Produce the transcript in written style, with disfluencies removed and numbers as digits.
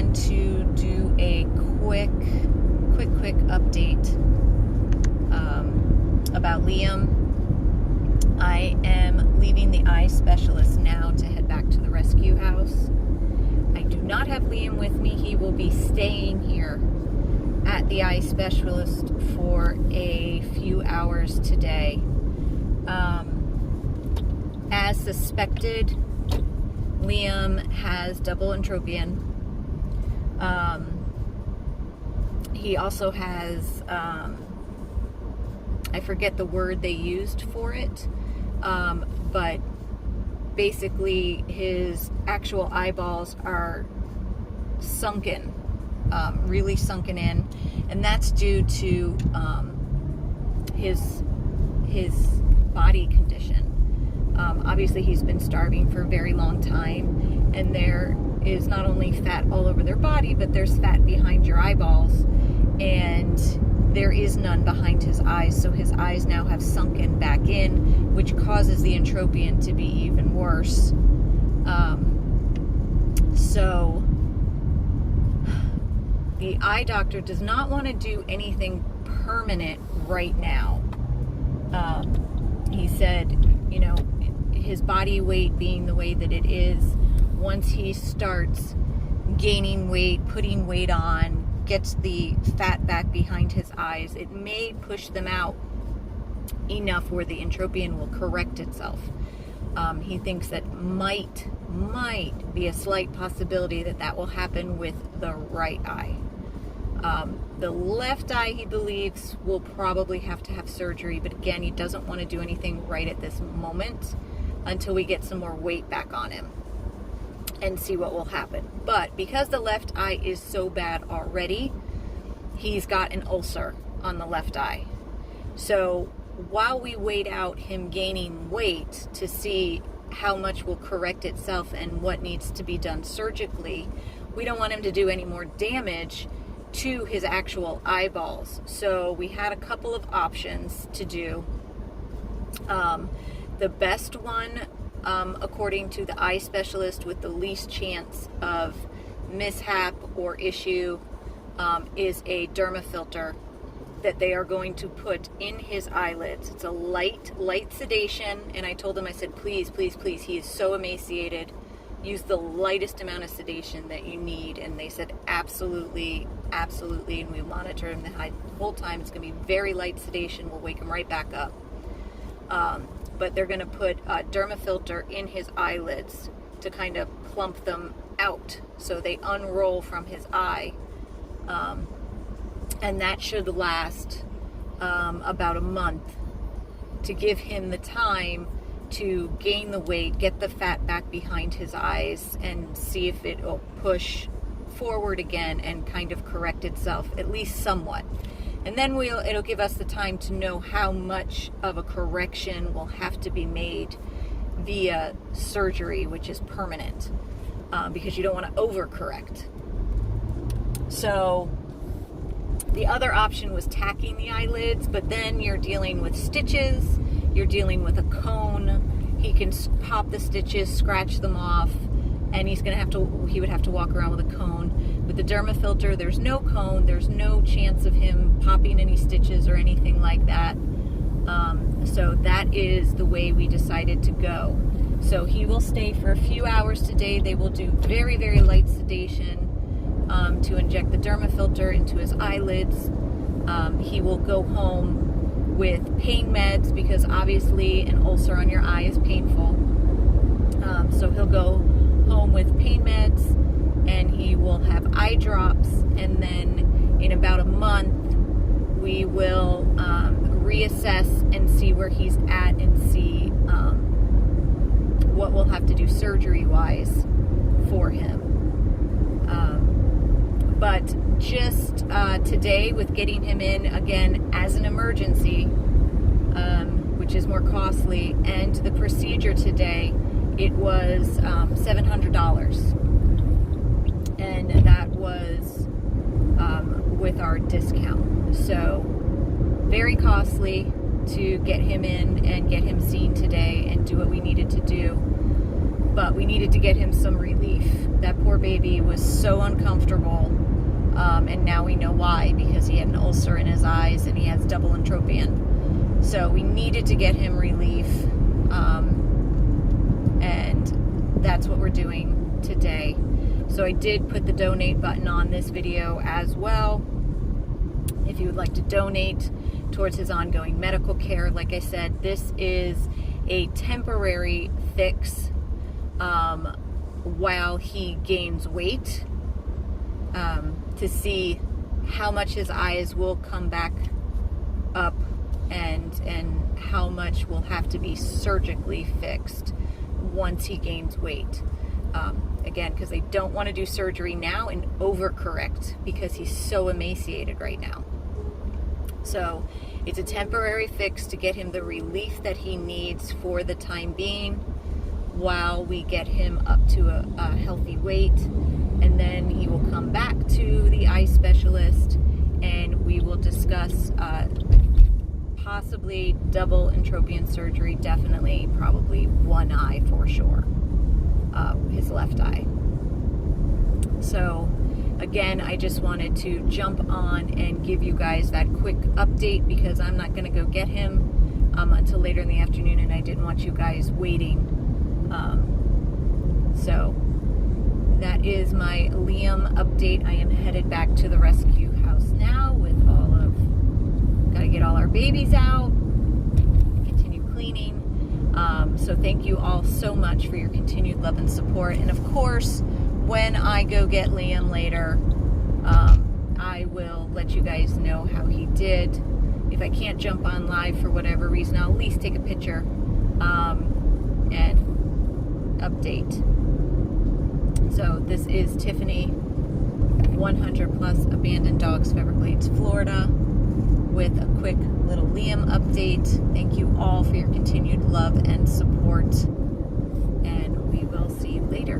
on to do a quick update about Liam. I am leaving the eye specialist now to head back to the rescue house. I do not have Liam with me. He will be staying here at the eye specialist for a few hours today. As suspected, Liam has double entropion. He also has, I forget the word they used for it, but basically his actual eyeballs are sunken, really sunken in, and that's due to his body condition. Obviously he's been starving for a very long time, and there is not only fat all over their body, but there's fat behind your eyeballs, and there is none behind his eyes, so his eyes now have sunken back in, which causes the entropion to be even worse. So the eye doctor does not want to do anything permanent right now. He said, you know, his body weight being the way that it is, once he starts gaining weight, putting weight on, gets the fat back behind his eyes, it may push them out enough where the entropion will correct itself. He thinks that might be a slight possibility that will happen with the right eye. The left eye, he believes, will probably have to have surgery, but again, he doesn't want to do anything right at this moment until we get some more weight back on him and see what will happen. But because the left eye is so bad already, he's got an ulcer on the left eye. So while we wait out him gaining weight to see how much will correct itself and what needs to be done surgically, we don't want him to do any more damage to his actual eyeballs. So we had a couple of options to do. The best one, according to the eye specialist with the least chance of mishap or issue, is a dermafilter that they are going to put in his eyelids. It's a light sedation, and I told him, I said, please, he is so emaciated, use the lightest amount of sedation that you need. And they said absolutely, and we monitor him the whole time. It's going to be very light sedation. We'll wake him right back up. But they're going to put a dermafilter in his eyelids to kind of plump them out so they unroll from his eye. And that should last about a month to give him the time to gain the weight, get the fat back behind his eyes, and see if it will push forward again and kind of correct itself, at least somewhat. And then it'll give us the time to know how much of a correction will have to be made via surgery, which is permanent, because you don't want to overcorrect. So the other option was tacking the eyelids, but then you're dealing with stitches, you're dealing with a cone. He can pop the stitches, scratch them off, and he would have to walk around with a cone. With the dermafilter, there's no cone, there's no chance of him popping any stitches or anything like that. So that is the way we decided to go. So he will stay for a few hours today. They will do very, very light sedation to inject the dermafilter into his eyelids. He will go home with pain meds, because obviously an ulcer on your eye is painful. So he'll go home with pain meds, and he will have eye drops, and then in about a month we will reassess and see where he's at and see what we'll have to do surgery wise for him. But just today, with getting him in again as an emergency, which is more costly, and the procedure today, it was $700, and that was with our discount. So very costly to get him in and get him seen today and do what we needed to do, but we needed to get him some relief. That poor baby was so uncomfortable, and now we know why, because he had an ulcer in his eyes and he has double entropion. So we needed to get him relief, and that's what we're doing today. So I did put the donate button on this video as well. If you would like to donate towards his ongoing medical care, like I said, this is a temporary fix while he gains weight, to see how much his eyes will come back up and how much will have to be surgically fixed once he gains weight. Again, because I don't want to do surgery now and overcorrect because he's so emaciated right now. So it's a temporary fix to get him the relief that he needs for the time being while we get him up to a healthy weight. And then he will come back to the eye specialist and we will discuss possibly double entropion surgery, definitely, probably one eye for sure, his left eye. So again, I just wanted to jump on and give you guys that quick update because I'm not going to go get him until later in the afternoon, and I didn't want you guys waiting. So that is my Liam update. I am headed back to the rescue house now with gotta get all our babies out, continue cleaning. So thank you all so much for your continued love and support. And of course, when I go get Liam later, I will let you guys know how he did. If I can't jump on live for whatever reason, I'll at least take a picture and update. So this is Tiffany, 100 Plus Abandoned Dogs, Everglades, Florida, with a quick little Liam update. Thank you all for your continued love and support, and we will see you later.